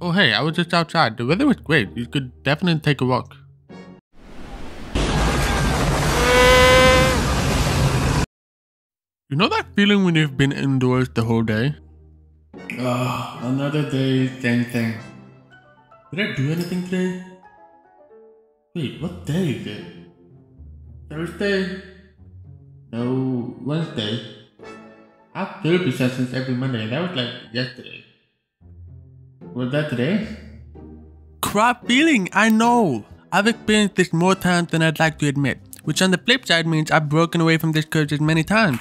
Oh hey, I was just outside. The weather was great. You could definitely take a walk. You know that feeling when you've been indoors the whole day? Oh, another day, same thing. Did I do anything today? Wait, what day is it? Thursday? No, Wednesday. I have therapy sessions every Monday, and that was like yesterday. Was that today? Crap feeling, I know! I've experienced this more times than I'd like to admit, which on the flip side means I've broken away from this curse as many times.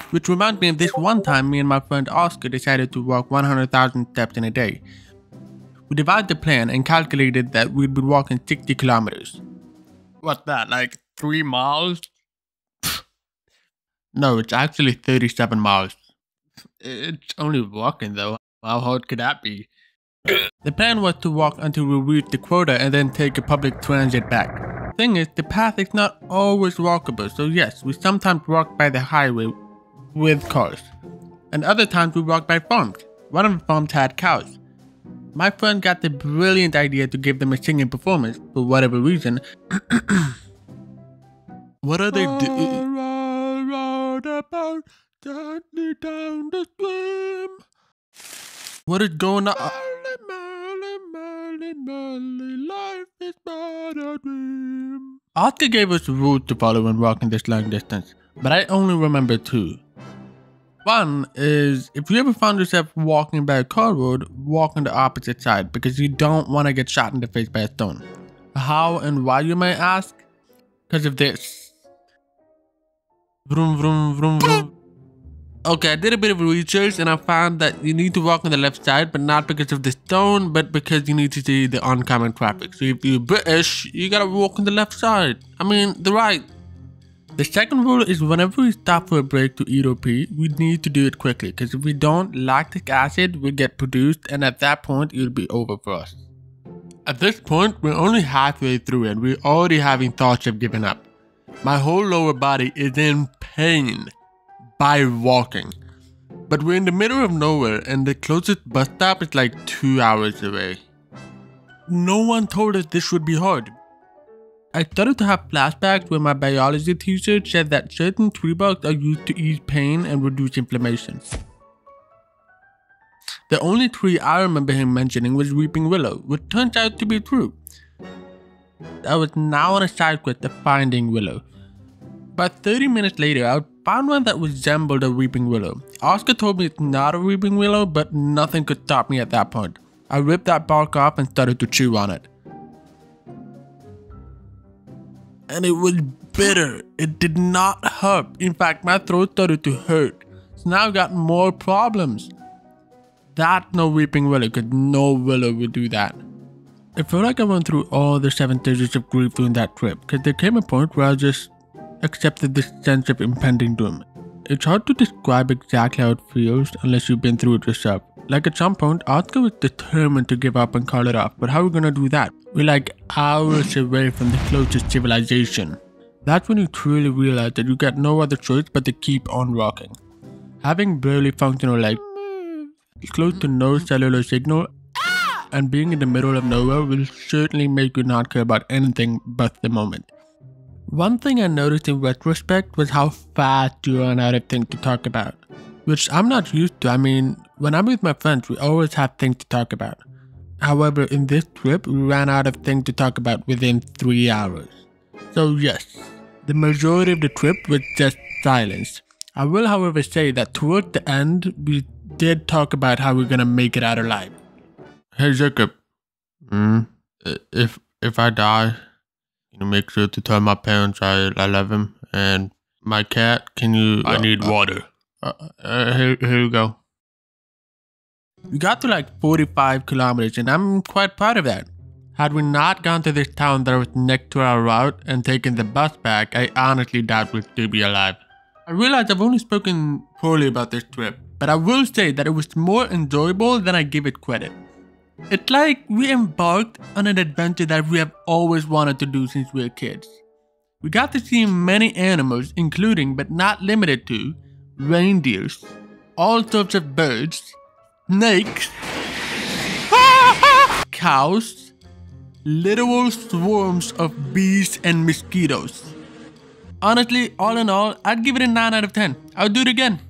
Which reminds me of this one time me and my friend Oscar decided to walk 100,000 steps in a day. We divided the plan and calculated that we'd be walking 60 kilometers. What's that, like 3 miles? No, it's actually 37 miles. It's only walking though. How hard could that be? The plan was to walk until we reached the quota and then take a public transit back. Thing is, the path is not always walkable, so yes, we sometimes walk by the highway with cars. And other times we walk by farms. One of the farms had cows. My friend got the brilliant idea to give them a singing performance, for whatever reason. What are they doing? Gently down the stream. What is going on? Life is but a dream. Oscar gave us rules to follow when walking this long distance, but I only remember 2. One is, if you ever found yourself walking by a car road, walk on the opposite side because you don't want to get shot in the face by a stone. How and why, you may ask? Because of this. Vroom vroom vroom vroom. Okay, I did a bit of research and I found that you need to walk on the left side, but not because of the stone, but because you need to see the oncoming traffic. So if you're British, you gotta walk on the left side. I mean, the right. The second rule is whenever we stop for a break to eat or pee, we need to do it quickly, because if we don't, lactic acid will get produced and at that point, it'll be over for us. At this point, we're only halfway through and we're already having thoughts of giving up. My whole lower body is in pain by walking. But we're in the middle of nowhere and the closest bus stop is like 2 hours away. No one told us this would be hard. I started to have flashbacks where my biology teacher said that certain tree barks are used to ease pain and reduce inflammation. The only tree I remember him mentioning was weeping willow, which turns out to be true. I was now on a side quest of finding willow. About 30 minutes later, I found one that resembled a weeping willow. Oscar told me it's not a weeping willow, but nothing could stop me at that point. I ripped that bark off and started to chew on it. And it was bitter. It did not hurt. In fact, my throat started to hurt. So now I've got more problems. That's no weeping willow, because no willow would do that. I feel like I went through all the 7 stages of grief during that trip, because there came a point where I just accepted this sense of impending doom. It's hard to describe exactly how it feels unless you've been through it yourself. Like at some point, Oscar was determined to give up and call it off, but how are we gonna do that? We're like hours away from the closest civilization. That's when you truly realize that you got no other choice but to keep on walking. Having barely functional legs, close to no cellular signal, and being in the middle of nowhere will certainly make you not care about anything but the moment. One thing I noticed in retrospect was how fast you run out of things to talk about. Which I'm not used to. I mean, when I'm with my friends, we always have things to talk about. However, in this trip, we ran out of things to talk about within 3 hours. So yes, the majority of the trip was just silence. I will however say that towards the end, we did talk about how we're gonna make it out alive. Hey Jacob, if I die, make sure to tell my parents I love them, and my cat, I need water. Here you go. We got to like 45 kilometers and I'm quite proud of that. Had we not gone to this town that was next to our route and taken the bus back, I honestly doubt we'd still be alive. I realize I've only spoken poorly about this trip, but I will say that it was more enjoyable than I give it credit. It's like we embarked on an adventure that we have always wanted to do since we were kids. We got to see many animals, including but not limited to reindeers, all sorts of birds, snakes, cows, literal swarms of bees and mosquitoes. Honestly, all in all, I'd give it a 9 out of 10. I would do it again.